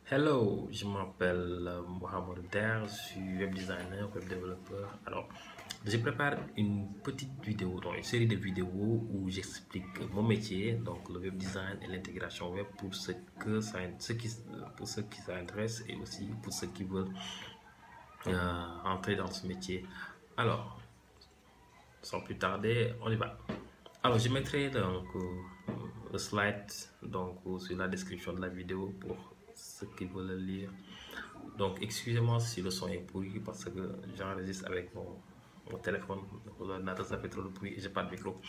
Hello, je m'appelle Mohamed Der, je suis web designer, web développeur. Alors, je prépare une petite vidéo, donc une série de vidéos où j'explique mon métier, donc le web design et l'intégration web pour pour ceux qui s'intéressent et aussi pour ceux qui veulent entrer dans ce métier. Alors, sans plus tarder, on y va. Alors, je mettrai donc le slide sur la description de la vidéo pour ceux qui veulent le lire. Donc, excusez-moi si le son est pourri parce que j'enregistre avec mon téléphone. L'ordinateur, ça fait trop de bruit et j'ai pas de micro.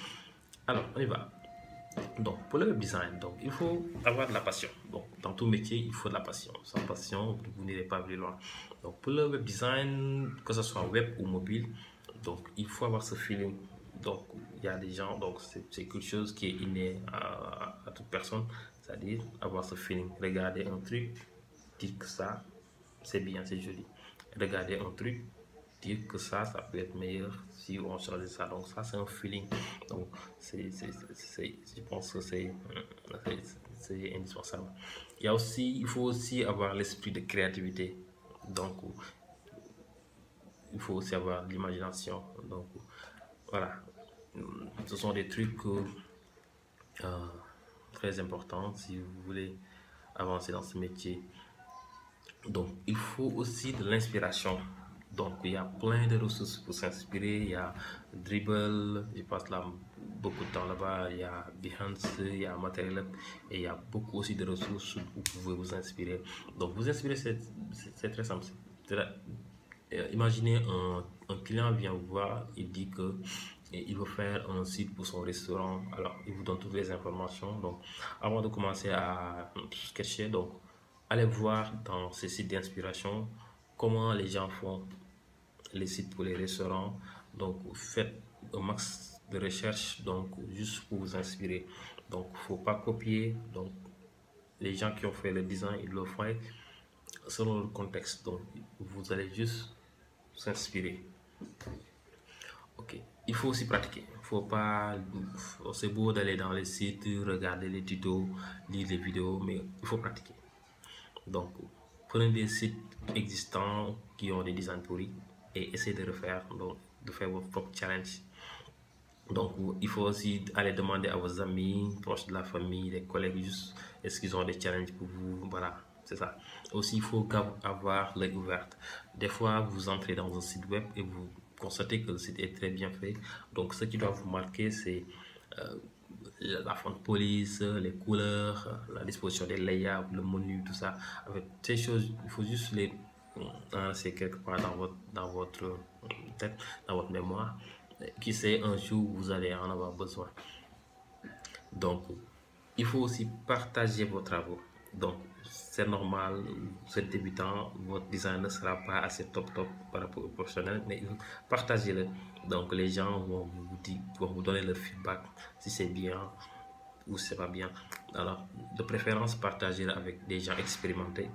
Alors, on y va. Donc, pour le web design, donc, il faut avoir de la passion. Donc, dans tout métier, il faut de la passion. Sans passion, vous n'irez pas plus loin. Donc, pour le web design, que ce soit web ou mobile, donc, il faut avoir ce feeling. Donc, il y a des gens, donc, c'est quelque chose qui est inné à toute personne, c'est-à-dire avoir ce feeling. Regarder un truc, dire que ça, c'est bien, c'est joli. Regarder un truc, dire que ça peut être meilleur si on change ça. Donc ça, c'est un feeling. Donc je pense que c'est indispensable. Il faut aussi avoir l'esprit de créativité. Donc, il faut aussi avoir l'imagination. Donc, voilà. Ce sont des trucs euh, très importants si vous voulez avancer dans ce métier. Donc, il faut aussi de l'inspiration. Donc, il y a plein de ressources pour s'inspirer. Il y a Dribble, je passe là beaucoup de temps là-bas. Il y a Behance, il y a Material et il y a beaucoup aussi de ressources où vous pouvez vous inspirer. Donc, vous inspirer, c'est très simple. Imaginez un client vient vous voir, il dit que il veut faire un site pour son restaurant. Alors, il vous donne toutes les informations. Donc, avant de commencer à sketcher, donc, allez voir dans ces sites d'inspiration comment les gens font les sites pour les restaurants. Donc, faites un max de recherche, donc, juste pour vous inspirer. Donc, il ne faut pas copier. Donc, les gens qui ont fait le design, ils le font selon le contexte. Donc, vous allez juste s'inspirer. Ok. Il faut aussi pratiquer. Faut pas, c'est beau d'aller dans les sites, regarder les tutos, lire les vidéos, mais il faut pratiquer. Donc, prenez des sites existants qui ont des designs pourris et essayez de refaire, donc de faire votre propre challenge. Donc, il faut aussi aller demander à vos amis, proches de la famille, les collègues, juste est-ce qu'ils ont des challenges pour vous. Voilà, c'est ça. Aussi, il faut avoir l'œil ouvert. Des fois, vous entrez dans un site web et vous constatez que le site est très bien fait. Donc, ce qui doit vous marquer, c'est euh, la font police, les couleurs, la disposition des layouts, le menu, tout ça. Avec ces choses, il faut juste les c'est quelque part dans votre tête, dans votre mémoire. Qui sait, un jour, vous allez en avoir besoin. Donc, il faut aussi partager vos travaux. Donc, c'est normal, vous êtes débutant, votre design ne sera pas assez top par rapport au professionnel, mais partagez-le. Donc, les gens vont vous donner le feedback si c'est bien ou si c'est pas bien. Alors, de préférence, partagez-le avec des gens expérimentés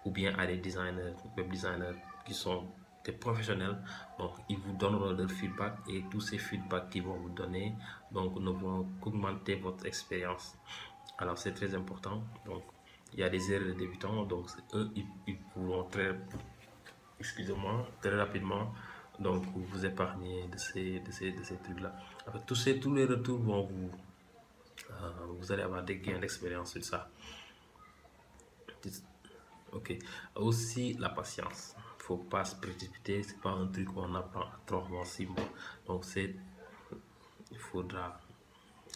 ou bien à des designers, web designers qui sont des professionnels. Donc, ils vous donneront leur feedback et tous ces feedbacks qu'ils vont vous donner donc, ne vont qu'augmenter votre expérience. Alors, c'est très important. Donc, il y a des erreurs de débutants, donc eux, ils pourront excusez-moi, très rapidement donc vous épargner de ces trucs-là. Avec tous les retours vont vous allez avoir des gains d'expérience sur ça. Ok. Aussi la patience. Faut pas se précipiter. C'est pas un truc qu'on apprend à 3 mois, 6 mois. Donc il faudra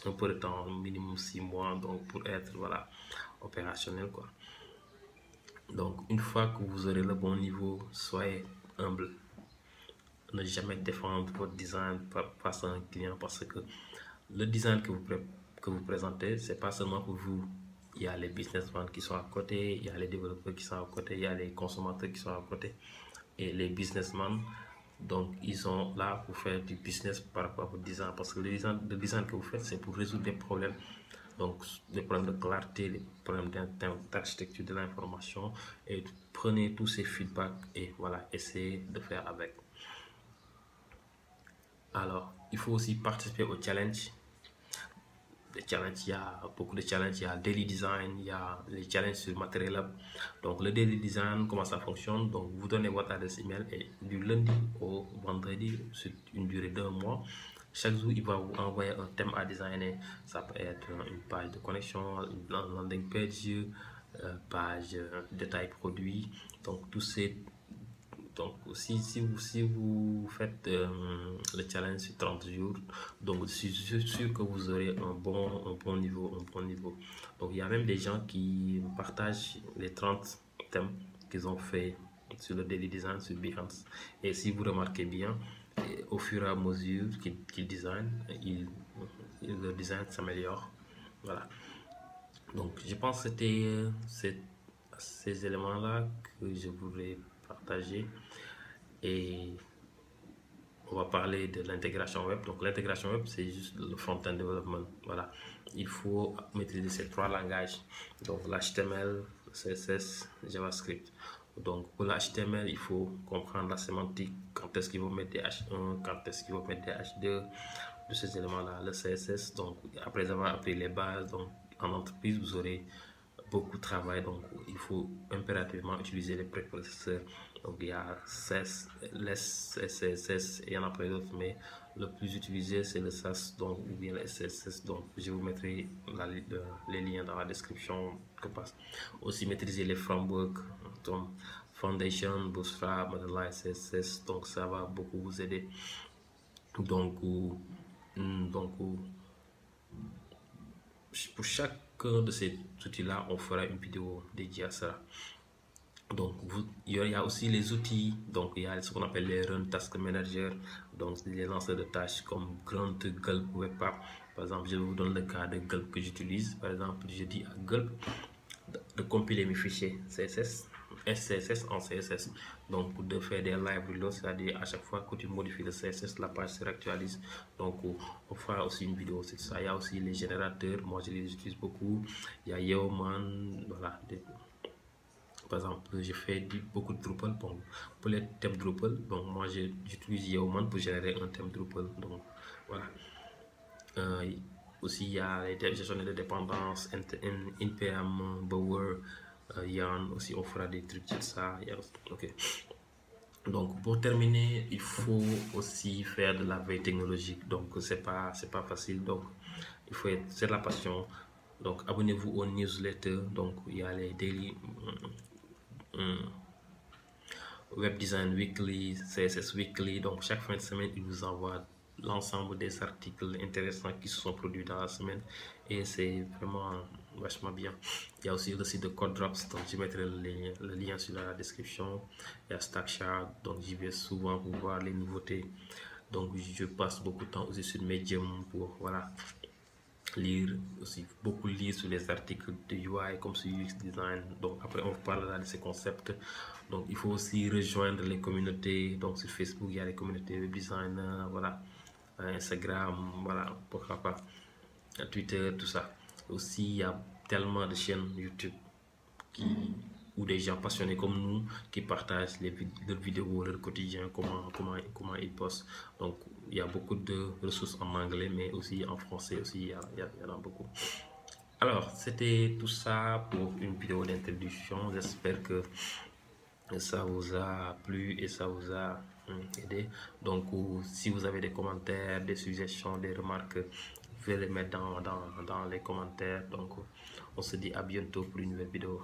un peu de temps, minimum 6 mois, donc pour être voilà opérationnel quoi. Donc une fois que vous aurez le bon niveau, soyez humble. Ne jamais défendre votre design face à un client parce que le design que vous présentez, c'est pas seulement pour vous. Il y a les businessmen qui sont à côté, il y a les développeurs qui sont à côté, il y a les consommateurs qui sont à côté. Et les businessmen, donc, ils sont là pour faire du business par rapport au design. Parce que le design que vous faites, c'est pour résoudre des problèmes. Donc, des problèmes de clarté, des problèmes d'architecture de l'information. Et prenez tous ces feedbacks et voilà, essayez de faire avec. Alors, il faut aussi participer au challenge. des challenges, il y a beaucoup de challenges, il y a daily design, il y a les challenges sur Material Hub. Donc le daily design, comment ça fonctionne? Donc vous donnez votre adresse email et du lundi au vendredi, sur une durée d'un mois, chaque jour il va vous envoyer un thème à designer. Ça peut être une page de connexion, une landing page, page détail produit. Donc tous ces si vous faites le challenge sur 30 jours, donc je suis sûr que vous aurez un bon niveau, Donc il y a même des gens qui partagent les 30 thèmes qu'ils ont fait sur le daily design sur Behance. Et si vous remarquez bien, au fur et à mesure qu'ils designent, le design s'améliore. Voilà. Donc je pense que c'était ces éléments-là que je voulais partager. Et on va parler de l'intégration web. Donc l'intégration web, c'est juste le front-end development. Voilà. Il faut maîtriser ces trois langages. Donc l'HTML, le CSS, JavaScript. Donc pour l'HTML, il faut comprendre la sémantique. Quand est-ce qu'il faut mettre des H1, quand est-ce qu'il faut mettre des H2, de ces éléments-là. Le CSS, donc après avoir appris les bases, donc en entreprise, vous aurez beaucoup de travail, donc il faut impérativement utiliser les préprocesseurs. Donc il y a CSS, SCSS et il y en a plein d'autres, mais le plus utilisé c'est le SAS, donc ou bien le SCSS. Donc je vous mettrai les liens dans la description. Aussi maîtriser les frameworks, donc Foundation, Bootstrap, Modellize, CSS, donc ça va beaucoup vous aider. Donc pour chacun de ces outils-là, on fera une vidéo dédiée à ça. Donc, il y a aussi les outils. Donc, il y a ce qu'on appelle les Run Task Manager. Donc, les lanceurs de tâches comme Grunt, Gulp, Webpack. Par exemple, je vous donne le cas de Gulp que j'utilise. Par exemple, je dis à Gulp de compiler mes fichiers CSS, SCSS en CSS. Donc, de faire des live reloads, c'est-à-dire à chaque fois que tu modifies le CSS, la page se réactualise. Donc, on fera aussi une vidéo sur ça. Il y a aussi les générateurs. Moi, je les utilise beaucoup. Il y a Yeoman, voilà. Par exemple, je fais beaucoup de Drupal pour les thèmes Drupal. Donc, moi, j'utilise Yeoman pour générer un thème Drupal. Donc, voilà. Aussi, il y a les gestionnaires de dépendance, NPM, Bower, Yarn. Aussi, on fera des trucs sur ça. Ok. Donc, pour terminer, il faut aussi faire de la veille technologique. Donc, c'est pas facile. Donc, c'est de la passion. Donc, abonnez-vous aux newsletters. Donc, il y a les daily Web Design Weekly, CSS Weekly. Donc, chaque fin de semaine, il vous envoie l'ensemble des articles intéressants qui se sont produits dans la semaine. Et c'est vraiment vachement bien. Il y a aussi le site de CodeDrops. Donc, je mettrai le lien sur la description. Il y a Stackchart. Donc, j'y vais souvent pour voir les nouveautés. Donc, je passe beaucoup de temps aussi sur Medium pour, voilà, lire aussi, beaucoup lire sur les articles de UI comme sur UX Design. Donc après on parlera de ces concepts. Donc il faut aussi rejoindre les communautés. Donc sur Facebook il y a les communautés web design, voilà, Instagram, voilà, pourquoi pas, Twitter, tout ça. Aussi il y a tellement de chaînes YouTube ou des gens passionnés comme nous qui partagent leurs vidéos, leur quotidien, comment ils postent. Donc il y a beaucoup de ressources en anglais, mais aussi en français aussi, il y en a beaucoup. Alors, c'était tout ça pour une vidéo d'introduction. J'espère que ça vous a plu et ça vous a aidé. Donc, si vous avez des commentaires, des suggestions, des remarques, vous pouvez les mettre dans les commentaires. Donc, on se dit à bientôt pour une nouvelle vidéo.